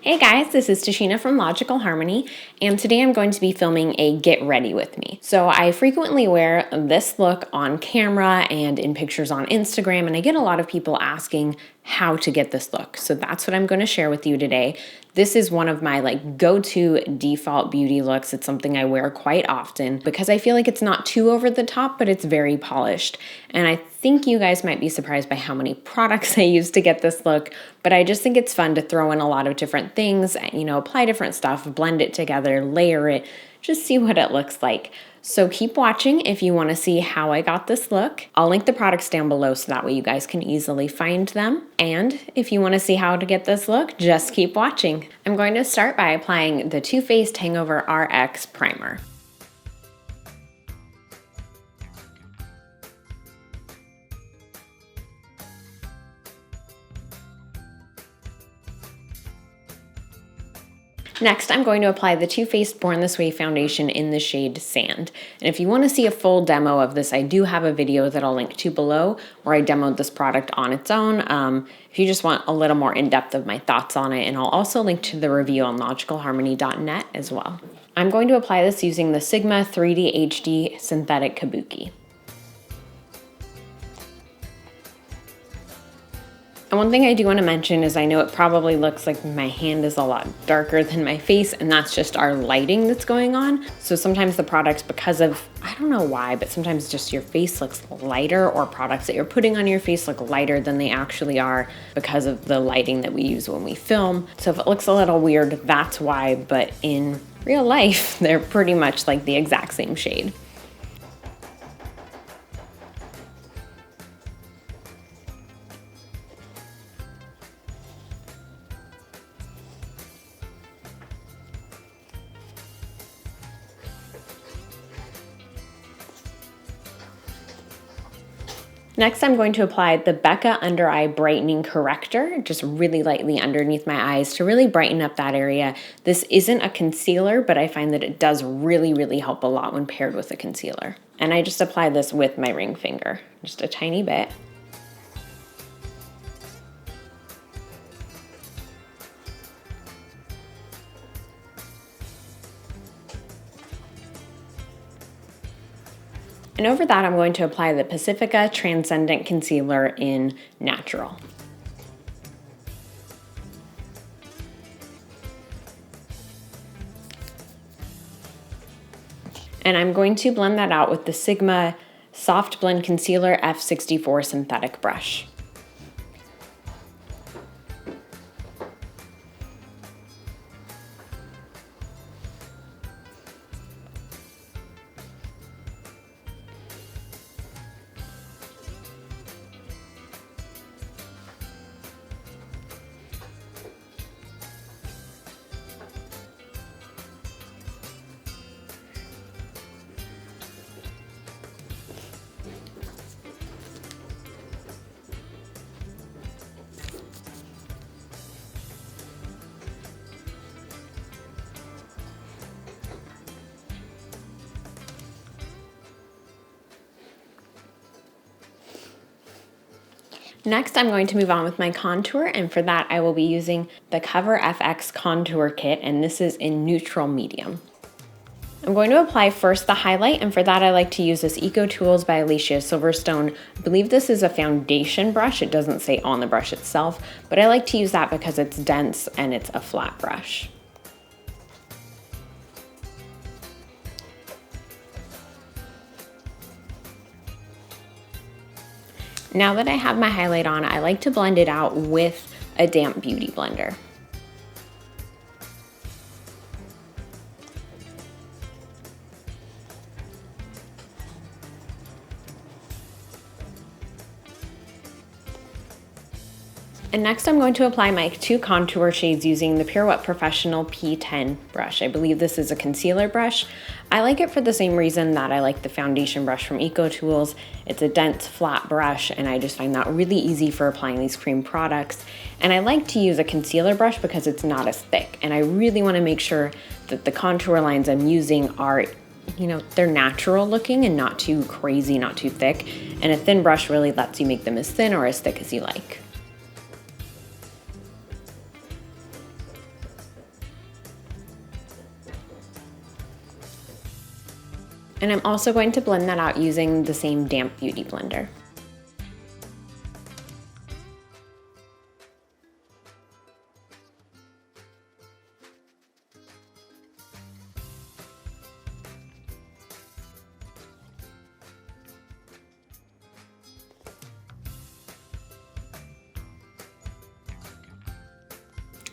Hey guys, this is Tashina from Logical Harmony, and today I'm going to be filming a get ready with me. So I frequently wear this look on camera and in pictures on Instagram, and I get a lot of people asking how to get this look. So that's what I'm going to share with you today. This is one of my go-to default beauty looks. It's something I wear quite often because I feel like it's not too over the top, but it's very polished. And I think you guys might be surprised by how many products I use to get this look, but I just think it's fun to throw in a lot of different things, apply different stuff, blend it together, layer it, just see what it looks like. So keep watching if you want to see how I got this look. I'll link the products down below so that way you guys can easily find them. And if you want to see how to get this look, just keep watching. I'm going to start by applying the Too Faced Hangover RX Primer. Next, I'm going to apply the Too Faced Born This Way foundation in the shade Sand. And if you want to see a full demo of this, I do have a video that I'll link to below where I demoed this product on its own. If you just want a little more in-depth of my thoughts on it, and I'll also link to the review on logicalharmony.net as well. I'm going to apply this using the Sigma 3D HD Synthetic Kabuki. And one thing I do want to mention is I know it probably looks like my hand is a lot darker than my face, and that's just our lighting that's going on. So sometimes the products, because of, I don't know why, but sometimes just your face looks lighter, or products that you're putting on your face look lighter than they actually are because of the lighting that we use when we film. So if it looks a little weird, that's why, but in real life, they're pretty much like the exact same shade. Next, I'm going to apply the Becca Under Eye Brightening Corrector, just really lightly underneath my eyes to really brighten up that area. This isn't a concealer, but I find that it does really help a lot when paired with a concealer. And I just apply this with my ring finger, just a tiny bit. And over that, I'm going to apply the Pacifica Transcendent Concealer in Natural. And I'm going to blend that out with the Sigma Soft Blend Concealer F64 Synthetic Brush. Next, I'm going to move on with my contour, and for that I will be using the Cover FX Contour Kit, and this is in neutral medium. I'm going to apply first the highlight, and for that I like to use this Eco Tools by Alicia Silverstone. I believe this is a foundation brush. It doesn't say on the brush itself, but I like to use that because it's dense and it's a flat brush. Now that I have my highlight on, I like to blend it out with a damp beauty blender. And next I'm going to apply my two contour shades using the Pirouette Professional P10 brush. I believe this is a concealer brush. I like it for the same reason that I like the foundation brush from Eco Tools. It's a dense, flat brush, and I just find that really easy for applying these cream products. And I like to use a concealer brush because it's not as thick, and I really want to make sure that the contour lines I'm using are, they're natural looking and not too crazy, not too thick. And a thin brush really lets you make them as thin or as thick as you like. And I'm also going to blend that out using the same damp beauty blender.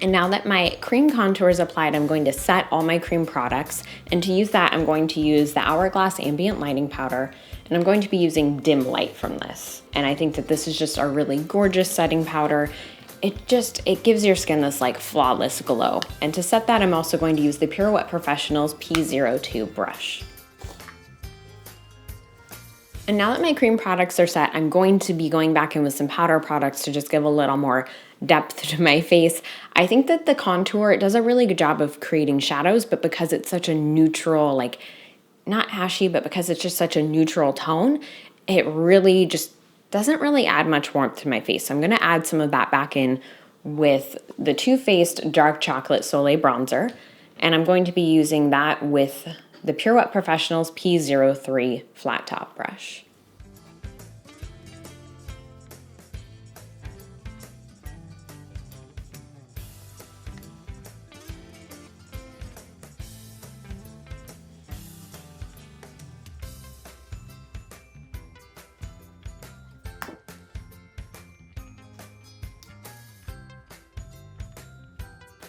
And now that my cream contour is applied, I'm going to set all my cream products. And to use that, I'm going to use the Hourglass Ambient Lighting Powder. And I'm going to be using Dim Light from this. And I think that this is just a really gorgeous setting powder. It gives your skin this like flawless glow. And to set that, I'm also going to use the Pirouette Professional's P02 brush. And now that my cream products are set, I'm going to be going back in with some powder products to just give a little more depth to my face. I think that the contour, it does a really good job of creating shadows, but because it's such a neutral, like not ashy, but because it's just such a neutral tone, it really just doesn't really add much warmth to my face. So I'm gonna add some of that back in with the Too Faced Dark Chocolate Soleil Bronzer. And I'm going to be using that with the Pirouette Professional's P03 Flat Top Brush.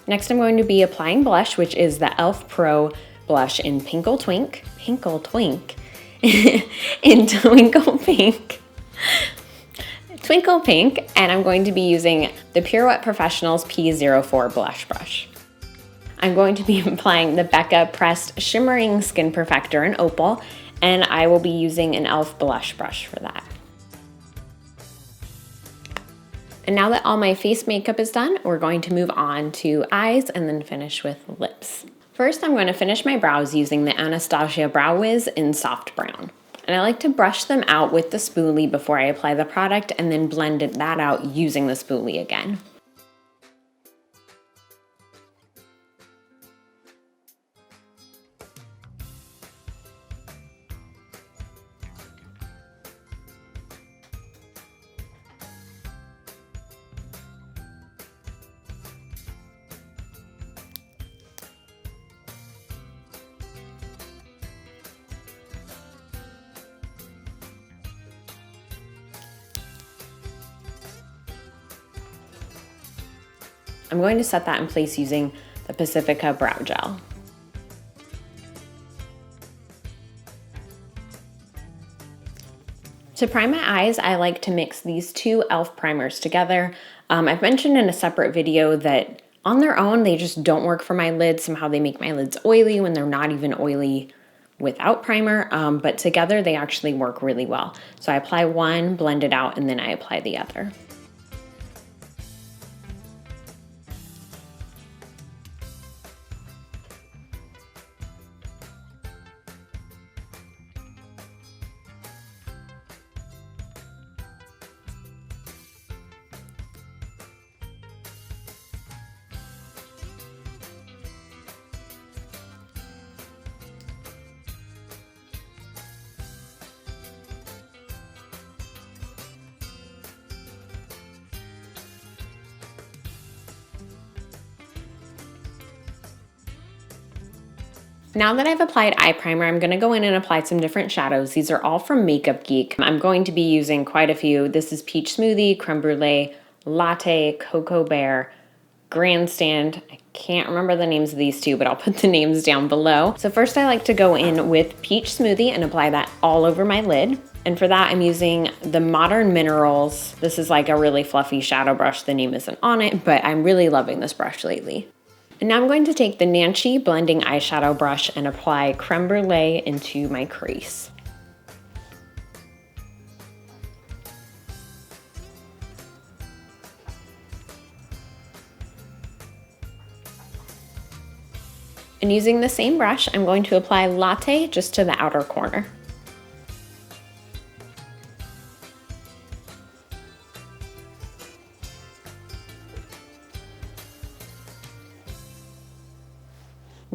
Next, I'm going to be applying blush, which is the e.l.f. Pro blush in Twinkle Pink, in Twinkle Pink, and I'm going to be using the Pirouette Professional's P04 Blush Brush. I'm going to be applying the Becca Pressed Shimmering Skin Perfector in Opal, and I will be using an e.l.f. blush brush for that. And now that all my face makeup is done, we're going to move on to eyes and then finish with lips. First, I'm going to finish my brows using the Anastasia Brow Wiz in Soft Brown. And I like to brush them out with the spoolie before I apply the product and then blend that out using the spoolie again. I'm going to set that in place using the Pacifica Brow Gel. To prime my eyes, I like to mix these two e.l.f. primers together. I've mentioned in a separate video that on their own, they just don't work for my lids. Somehow they make my lids oily when they're not even oily without primer, but together they actually work really well. So I apply one, blend it out, and then I apply the other. Now that I've applied eye primer, I'm going to go in and apply some different shadows. These are all from Makeup Geek. I'm going to be using quite a few. This is Peach Smoothie, Creme Brulee, Latte, Cocoa Bear, Grandstand. I can't remember the names of these two, but I'll put the names down below. So first I like to go in with Peach Smoothie and apply that all over my lid. And for that, I'm using the Modern Minerals. This is like a really fluffy shadow brush. The name isn't on it, but I'm really loving this brush lately. And now I'm going to take the Nanchi Blending Eyeshadow Brush and apply Creme Brulee into my crease. And using the same brush, I'm going to apply Latte just to the outer corner.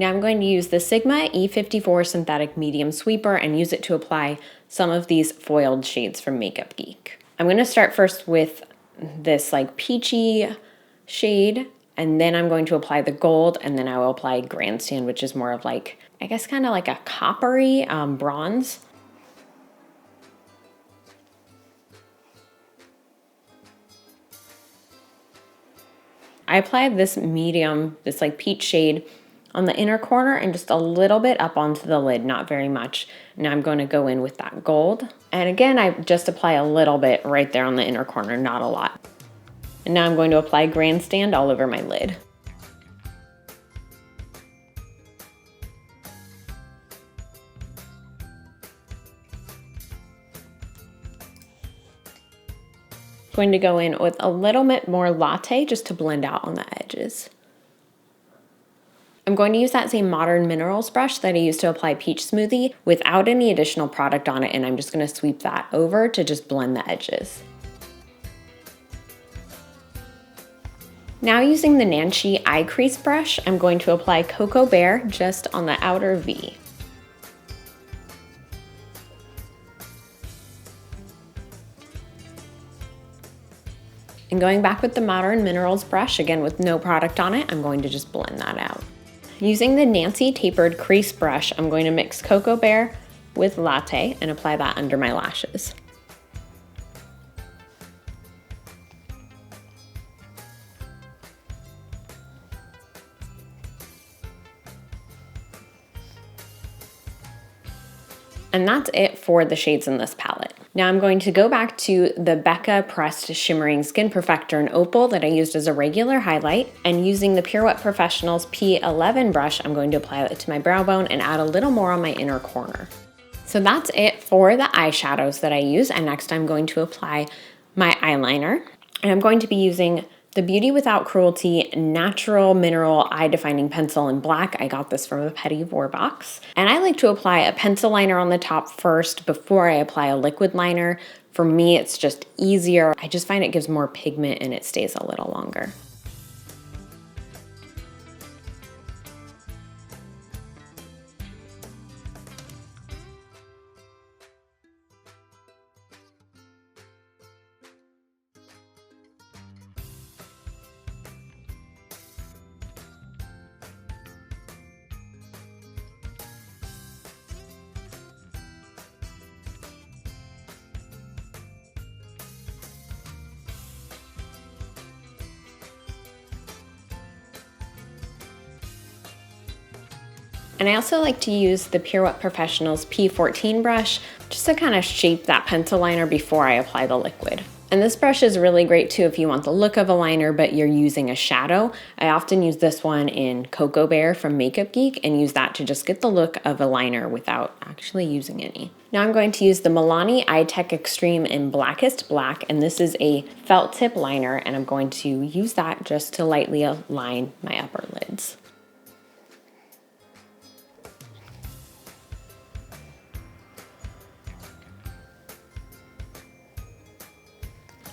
Now I'm going to use the Sigma E54 Synthetic Medium Sweeper and use it to apply some of these foiled shades from Makeup Geek. I'm going to start first with this like peachy shade, and then I'm going to apply the gold, and then I will apply Grandstand, which is more of like, I guess kind of like a coppery bronze. I applied this medium, this like peach shade on the inner corner and just a little bit up onto the lid, not very much. Now I'm going to go in with that gold. And again, I just apply a little bit right there on the inner corner, not a lot. And now I'm going to apply Grandstand all over my lid. Going to go in with a little bit more latte just to blend out on the edges. I'm going to use that same Modern Minerals brush that I used to apply Peach Smoothie without any additional product on it, and I'm just going to sweep that over to just blend the edges. Now using the Nancy Eye Crease brush, I'm going to apply Cocoa Bear just on the outer V. And going back with the Modern Minerals brush, again with no product on it, I'm going to just blend that out. Using the Nancy Tapered Crease brush, I'm going to mix Cocoa Bear with Latte and apply that under my lashes. And that's it for the shades in this palette. Now I'm going to go back to the Becca Pressed Shimmering Skin Perfector in Opal that I used as a regular highlight, and using the Pure Wet Professionals P11 brush, I'm going to apply it to my brow bone and add a little more on my inner corner. So that's it for the eyeshadows that I use, and next I'm going to apply my eyeliner. And I'm going to be using the Beauty Without Cruelty Natural Mineral Eye Defining Pencil in black. I got this from a Petit Four box. And I like to apply a pencil liner on the top first before I apply a liquid liner. For me, it's just easier. I just find it gives more pigment and it stays a little longer. And I also like to use the Pure Wet Professionals P14 brush just to kind of shape that pencil liner before I apply the liquid. And this brush is really great too if you want the look of a liner but you're using a shadow. I often use this one in Cocoa Bear from Makeup Geek and use that to just get the look of a liner without actually using any. Now I'm going to use the Milani Eye Tech Extreme in Blackest Black, and this is a felt tip liner, and I'm going to use that just to lightly align my upper lids.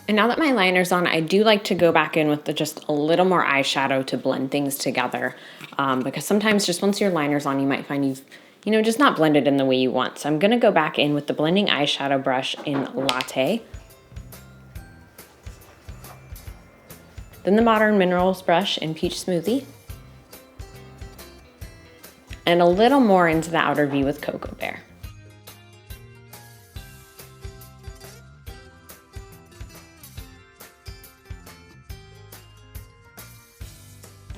And now that my liner's on, I do like to go back in with just a little more eyeshadow to blend things together. Because sometimes just once your liner's on, you might find you've just not blended in the way you want. So I'm gonna go back in with the blending eyeshadow brush in Latte. Then the Modern Minerals brush in Peach Smoothie. And a little more into the outer V with Cocoa Bear.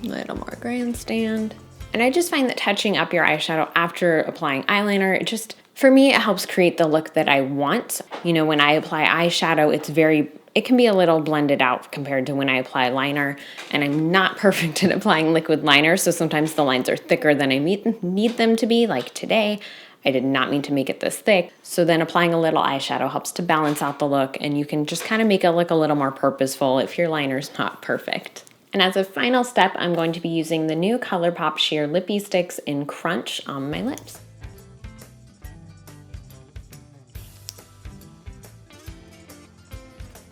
Little more Grandstand. And I just find that touching up your eyeshadow after applying eyeliner, for me, it helps create the look that I want. When I apply eyeshadow, it can be a little blended out compared to when I apply liner, and I'm not perfect at applying liquid liner, so sometimes the lines are thicker than I need them to be, like today. I did not mean to make it this thick. So then applying a little eyeshadow helps to balance out the look, and you can just kind of make it look a little more purposeful if your liner's not perfect. And as a final step, I'm going to be using the new ColourPop Sheer Lippie Sticks in Crunch on my lips.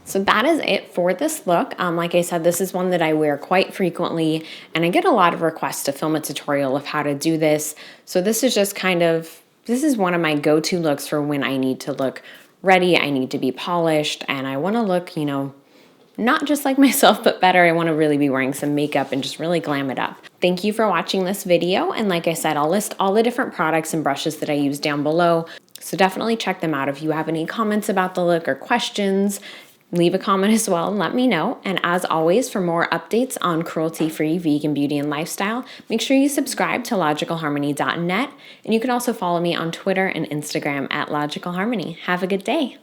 So that is it for this look. Like I said, this is one that I wear quite frequently, and I get a lot of requests to film a tutorial of how to do this. So this is just this is one of my go-to looks for when I need to look ready, I need to be polished, and I wanna look, not just like myself, but better. I wanna really be wearing some makeup and just really glam it up. Thank you for watching this video, and like I said, I'll list all the different products and brushes that I use down below, so definitely check them out. If you have any comments about the look or questions, leave a comment as well and let me know. And as always, for more updates on cruelty-free vegan beauty and lifestyle, make sure you subscribe to logicalharmony.net. And you can also follow me on Twitter and Instagram at logicalharmony. Have a good day.